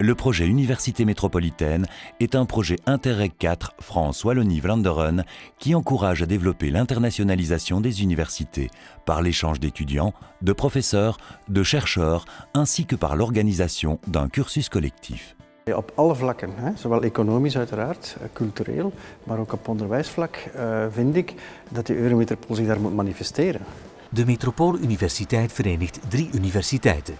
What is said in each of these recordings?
Le projet Université métropolitaine est un projet Interreg 4 France-Wallonie-Vlaanderen qui encourage à développer l'internationalisation des universités par l'échange d'étudiants, de professeurs, de chercheurs ainsi que par l'organisation d'un cursus collectif. Op alle vlakken, zowel economisch uiteraard, cultureel, maar ook op onderwijsvlak vind ik dat de Eurometropool zich daar moet manifesteren. De Metropooluniversiteit verenigt 3 universiteiten.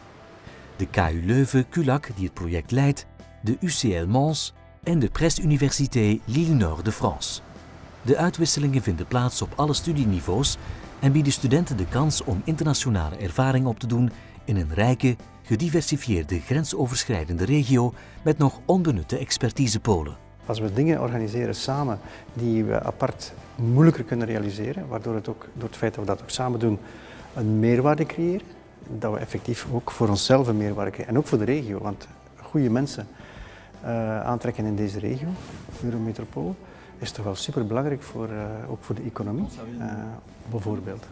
De KU Leuven, CULAC, die het project leidt, de UCL Mons en de Prestes-Université Lille-Nord de France. De uitwisselingen vinden plaats op alle studieniveaus en bieden studenten de kans om internationale ervaring op te doen in een rijke, gediversifieerde, grensoverschrijdende regio met nog onbenutte expertisepolen. Als we dingen organiseren samen die we apart moeilijker kunnen realiseren, waardoor het ook door het feit dat we dat ook samen doen een meerwaarde creëren, dat we effectief ook voor onszelf een meerwaarde creëren en ook voor de regio, want goede mensen aantrekken in deze regio, Eurometropool, is toch wel superbelangrijk ook voor de economie, bijvoorbeeld.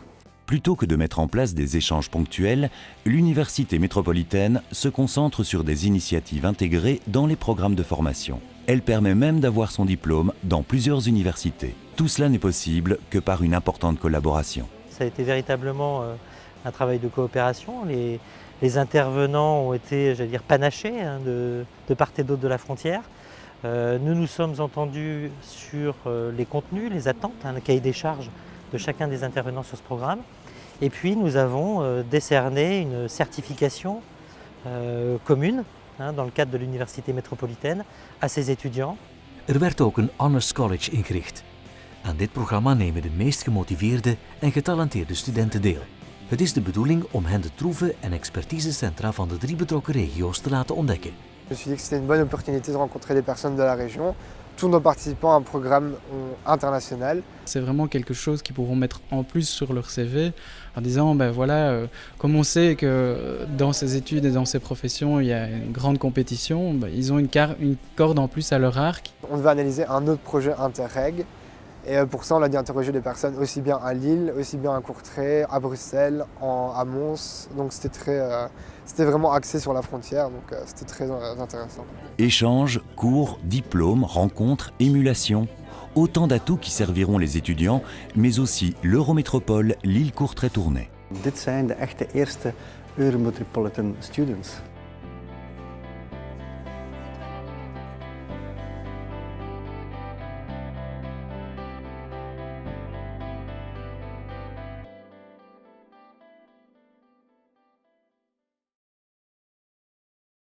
Plutôt que de mettre en place des échanges ponctuels, l'Université métropolitaine se concentre sur des initiatives intégrées dans les programmes de formation. Elle permet même d'avoir son diplôme dans plusieurs universités. Tout cela n'est possible que par une importante collaboration. Ça a été véritablement un travail de coopération. Les intervenants ont été, j'allais dire, panachés de part et d'autre de la frontière. Nous nous sommes entendus sur les contenus, les attentes, un cahier des charges de chacun des intervenants sur ce programme. Et puis nous avons décerné une certification commune dans le cadre de l'Université métropolitaine à ses étudiants. Werd ook een Honors College ingericht. Aan dit programma nemen de meest gemotiveerde en getalenteerde studenten deel. Het is de bedoeling om hen de troeven en expertisecentra van de 3 betrokken regio's te laten ontdekken. Je me suis dit que c'était une bonne opportunité de rencontrer des personnes de la région, tout en participant à un programme international. C'est vraiment quelque chose qu'ils pourront mettre en plus sur leur CV en disant, ben voilà, comme on sait que dans ces études et dans ces professions, il y a une grande compétition, ben, ils ont une corde en plus à leur arc. On devait analyser un autre projet Interreg. Et pour ça, on a dû interroger des personnes aussi bien à Lille, aussi bien à Courtrai, à Bruxelles, à Mons. Donc c'était vraiment axé sur la frontière, donc c'était très intéressant. Échanges, cours, diplômes, rencontres, émulations, autant d'atouts qui serviront les étudiants, mais aussi l'Eurométropole Lille-Courtrai-Tournai. Dit zijn de echte eerste Eurometropolitan students.